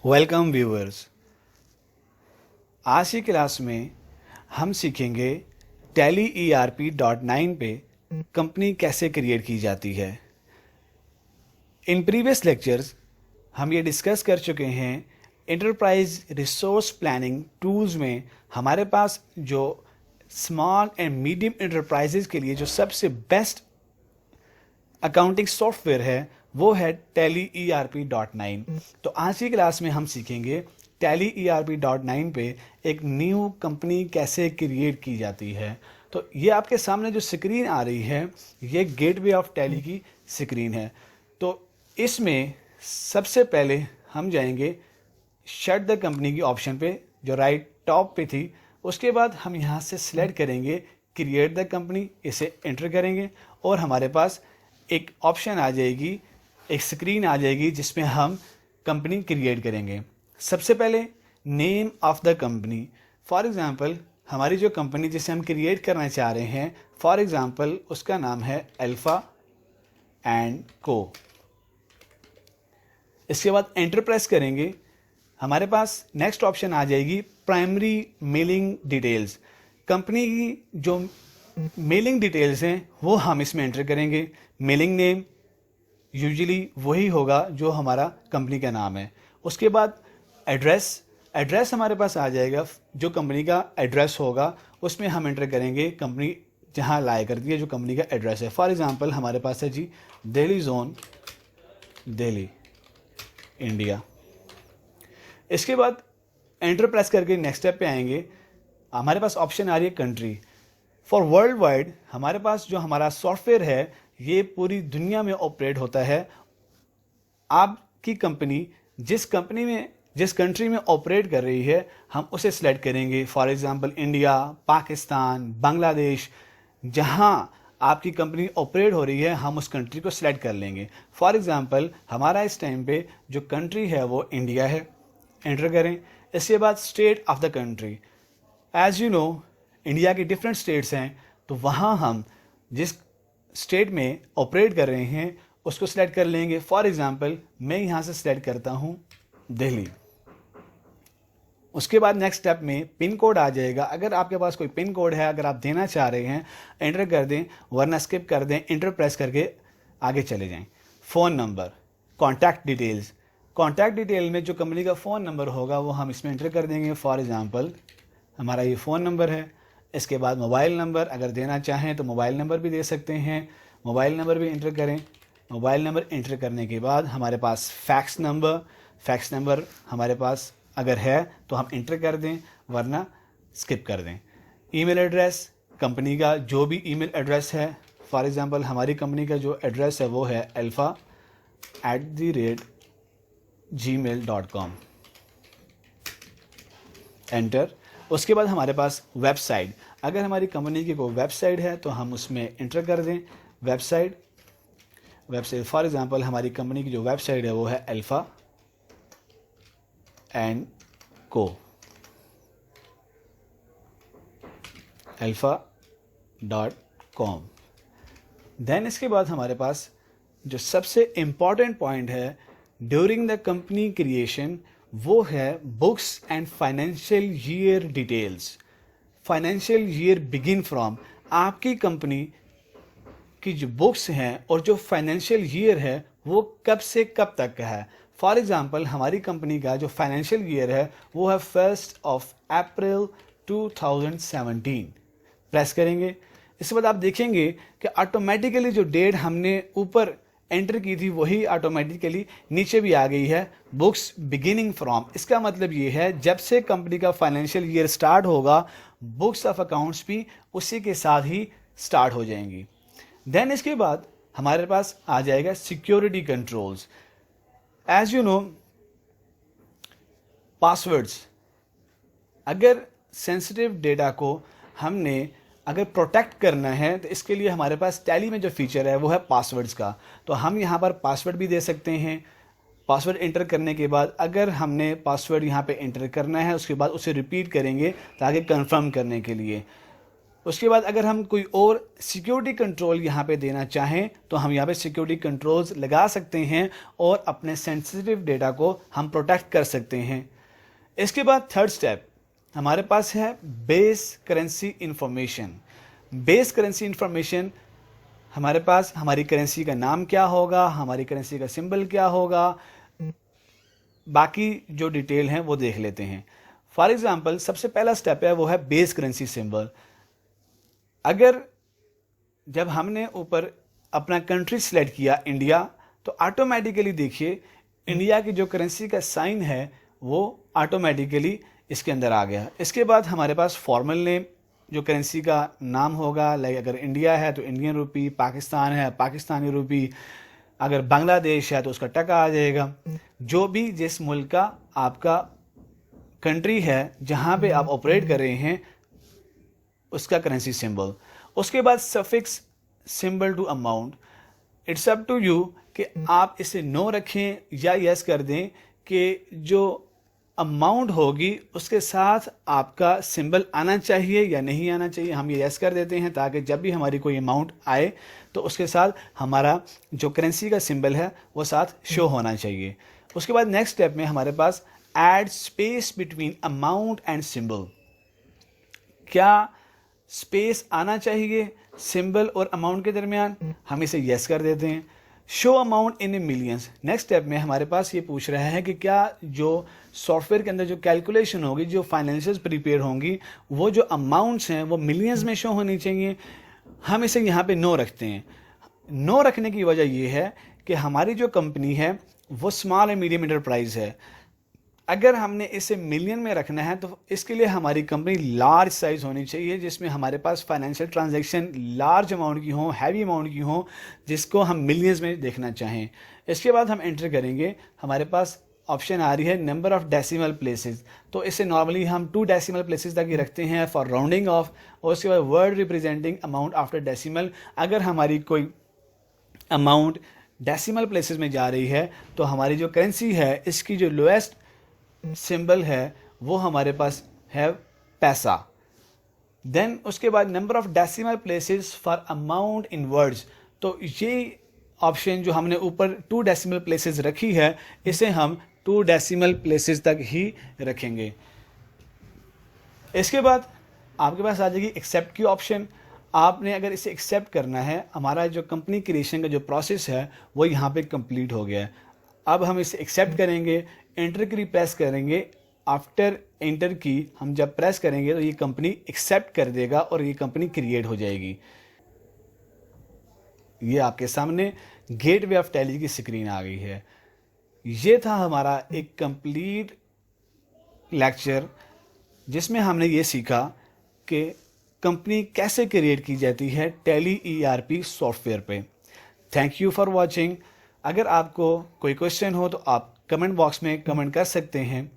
Welcome viewers. आज की class में हम सीखेंगे टैली ERP.9 पे कंपनी कैसे क्रिएट की जाती है। इन प्रीवियस लेक्चर्स हम ये डिस्कस कर चुके हैं एंटरप्राइज रिसोर्स प्लानिंग टूल्स में हमारे पास जो स्मॉल एंड मीडियम एंटरप्राइजेज के लिए जो सबसे बेस्ट अकाउंटिंग सॉफ्टवेयर है वो है टैली ERP.9। तो आज की क्लास में हम सीखेंगे टैली ERP.9 पे एक न्यू कंपनी कैसे क्रिएट की जाती है। तो ये आपके सामने जो स्क्रीन आ रही है ये गेटवे ऑफ टैली की स्क्रीन है। तो इसमें सबसे पहले हम जाएंगे शट द कंपनी की ऑप्शन पे जो राइट टॉप पे थी। उसके बाद हम यहाँ से सिलेक्ट करेंगे क्रिएट द कंपनी, इसे एंटर करेंगे और हमारे पास एक ऑप्शन आ जाएगी, एक स्क्रीन आ जाएगी जिसमें हम कंपनी क्रिएट करेंगे। सबसे पहले name of the company, for example हमारी जो कंपनी जिसे हम क्रिएट करना चाह रहे हैं, फॉर एग्जांपल उसका नाम है अल्फा एंड को। इसके बाद एंटर प्रेस करेंगे, हमारे पास नेक्स्ट ऑप्शन आ जाएगी प्राइमरी मेलिंग डिटेल्स। कंपनी की जो मेलिंग डिटेल्स हैं वो हम इसमें एंटर करेंगे। मेलिंग नेम यूजुअली वही होगा जो हमारा कंपनी का नाम है। उसके बाद एड्रेस हमारे पास आ जाएगा, जो कंपनी का एड्रेस होगा उसमें हम एंटर करेंगे कंपनी जहां लाया करती है जो कंपनी का एड्रेस है। फॉर एग्जांपल हमारे पास है जी दिल्ली जोन, दिल्ली, इंडिया। इसके बाद एंटर प्रेस करके नेक्स्ट स्टेप पे आएंगे, हमारे पास ऑप्शन आ रही है कंट्री। फॉर वर्ल्ड वाइड हमारे पास जो हमारा सॉफ्टवेयर है ये पूरी दुनिया में ऑपरेट होता है। आपकी कंपनी जिस कंट्री में ऑपरेट कर रही है हम उसे सिलेक्ट करेंगे। For example India, Pakistan, Bangladesh, जहां आपकी कंपनी ऑपरेट हो रही है हम उस कंट्री को सिलेक्ट कर लेंगे। फॉर एग्जांपल हमारा इस टाइम पे जो कंट्री है वो इंडिया है, एंटर करें। इसके बाद state of the country, as you know India की डिफरेंट स्टेट्स हैं, तो वहाँ हम जिस स्टेट में ऑपरेट कर रहे हैं उसको सिलेक्ट कर लेंगे। फॉर एग्जांपल मैं यहाँ से सिलेक्ट करता हूँ दिल्ली। उसके बाद नेक्स्ट स्टेप में पिन कोड आ जाएगा। अगर आपके पास कोई पिन कोड है, अगर आप देना चाह रहे हैं एंटर कर दें, वरना स्किप कर दें, एंटर प्रेस करके आगे चले जाएं। फ़ोन नंबर, कॉन्टैक्ट डिटेल में जो कंपनी का फ़ोन नंबर होगा वो हम इसमें एंटर कर देंगे। फॉर एग्जांपल हमारा ये फ़ोन नंबर है। इसके बाद मोबाइल नंबर अगर देना चाहें तो मोबाइल नंबर भी दे सकते हैं, मोबाइल नंबर भी एंटर करें। मोबाइल नंबर एंटर करने के बाद हमारे पास फैक्स नंबर हमारे पास अगर है तो हम एंटर कर दें, वरना स्किप कर दें। ईमेल एड्रेस, कंपनी का जो भी ईमेल एड्रेस है, फॉर एग्जांपल हमारी कंपनी का जो एड्रेस है वो है alpha@gmail.com, एंटर। उसके बाद हमारे पास वेबसाइट, अगर हमारी कंपनी की कोई वेबसाइट है तो हम उसमें एंटर कर दें वेबसाइट। फॉर एग्जांपल हमारी कंपनी की जो वेबसाइट है वो है अल्फा एंड को, alpha.com। देन इसके बाद हमारे पास जो सबसे इम्पॉर्टेंट पॉइंट है ड्यूरिंग द कंपनी क्रिएशन वो है books and financial year details. Financial year begin from, आपकी कंपनी की जो बुक्स हैं और जो फाइनेंशियल ईयर है वो कब से कब तक का है। फॉर एग्जांपल हमारी कंपनी का जो फाइनेंशियल ईयर है वो है 1 अप्रैल 2017। प्रेस करेंगे, इसके बाद आप देखेंगे कि ऑटोमेटिकली जो डेट हमने ऊपर एंटर की थी वही ऑटोमेटिकली नीचे भी आ गई है, बुक्स बिगिनिंग फ्रॉम। इसका मतलब ये है जब से कंपनी का फाइनेंशियल ईयर स्टार्ट होगा बुक्स ऑफ अकाउंट्स भी उसी के साथ ही स्टार्ट हो जाएंगी। देन इसके बाद हमारे पास आ जाएगा security controls. As you know passwords, अगर सेंसिटिव डेटा को हमने अगर प्रोटेक्ट करना है तो इसके लिए हमारे पास टैली में जो फीचर है वो है पासवर्ड्स का। तो हम यहाँ पर पासवर्ड भी दे सकते हैं। पासवर्ड एंटर करने के बाद अगर हमने पासवर्ड यहाँ पे एंटर करना है उसके बाद उसे रिपीट करेंगे ताकि कंफर्म करने के लिए। उसके बाद अगर हम कोई और सिक्योरिटी कंट्रोल यहाँ पे देना चाहें तो हम यहाँ पे सिक्योरिटी कंट्रोल्स लगा सकते हैं और अपने सेंसिटिव डेटा को हम प्रोटेक्ट कर सकते हैं। इसके बाद थर्ड स्टेप हमारे पास है base currency information. Base currency information हमारे पास हमारी करेंसी का नाम क्या होगा, हमारी करेंसी का सिंबल क्या होगा, बाकी जो डिटेल हैं वो देख लेते हैं। फॉर एग्जांपल सबसे पहला स्टेप है वो है बेस करेंसी सिंबल। अगर जब हमने ऊपर अपना कंट्री सेलेक्ट किया इंडिया, तो ऑटोमेटिकली देखिए इंडिया की जो करेंसी का साइन है वो ऑटोमेटिकली इसके अंदर आ गया। इसके बाद हमारे पास फॉर्मल नेम जो करेंसी का नाम होगा, लाइक अगर इंडिया है तो इंडियन रुपी, पाकिस्तान है पाकिस्तानी रुपी, अगर बांग्लादेश है तो उसका टका आ जाएगा। जो भी जिस मुल्क का आपका कंट्री है जहाँ पे आप ऑपरेट कर रहे हैं उसका करेंसी सिंबल। उसके बाद suffix symbol to amount. It's up to you कि आप इसे नो रखें या यस कर दें कि जो अमाउंट होगी उसके साथ आपका सिंबल आना चाहिए या नहीं आना चाहिए। हम ये यस कर देते हैं ताकि जब भी हमारी कोई अमाउंट आए तो उसके साथ हमारा जो करेंसी का सिंबल है वो साथ शो होना चाहिए। उसके बाद नेक्स्ट स्टेप में हमारे पास add space between amount and symbol. क्या स्पेस आना चाहिए सिंबल और अमाउंट के दरमियान? हम इसे यस कर देते हैं। Show amount in millions. Next step में हमारे पास ये पूछ रहा है कि क्या जो सॉफ्टवेयर के अंदर जो कैलकुलेशन होगी, जो फाइनेंशियल्स प्रिपेयर होंगी, वो जो अमाउंट्स हैं वो मिलियंस में शो होनी चाहिए। हम इसे यहाँ पे नो रखते हैं। नो रखने की वजह ये है कि हमारी जो कंपनी है वो स्मॉल एंड मीडियम एंटरप्राइज है। अगर हमने इसे मिलियन में रखना है तो इसके लिए हमारी कंपनी लार्ज साइज होनी चाहिए, जिसमें हमारे पास फाइनेंशियल ट्रांजैक्शन लार्ज अमाउंट की हो, हैवी अमाउंट की हो, जिसको हम मिलियंस में देखना चाहें। इसके बाद हम एंटर करेंगे, हमारे पास ऑप्शन आ रही है नंबर ऑफ डेसिमल प्लेसेस। तो इसे नॉर्मली हम 2 डेसिमल प्लेसेस तक ही रखते हैं फॉर राउंडिंग ऑफ। और उसके बाद word representing amount after decimal. अगर हमारी कोई अमाउंट डेसिमल प्लेसेस में जा रही है तो हमारी जो करेंसी है इसकी जो लोएस्ट सिंबल है वो हमारे पास है पैसा। देन उसके बाद number of decimal places for amount in words. तो ये ऑप्शन जो हमने ऊपर 2 डेसिमल प्लेसेस रखी है इसे हम 2 डेसिमल प्लेसेस तक ही रखेंगे। इसके बाद आपके पास आ जाएगी एक्सेप्ट की ऑप्शन। आपने अगर इसे एक्सेप्ट करना है, हमारा जो कंपनी क्रिएशन का जो प्रोसेस है वो यहाँ पे कंप्लीट हो गया है। अब हम इसे एक्सेप्ट करेंगे, एंटर की प्रेस करेंगे। आफ्टर एंटर की हम जब प्रेस करेंगे तो ये कंपनी एक्सेप्ट कर देगा और ये कंपनी क्रिएट हो जाएगी। ये आपके सामने गेटवे ऑफ टैली की स्क्रीन आ गई है। ये था हमारा एक कंप्लीट लेक्चर जिसमें हमने ये सीखा कि कंपनी कैसे क्रिएट की जाती है टैली ERP सॉफ्टवेयर पे। Thank you for watching. अगर आपको कोई क्वेश्चन हो तो आप कमेंट बॉक्स में कमेंट कर सकते हैं।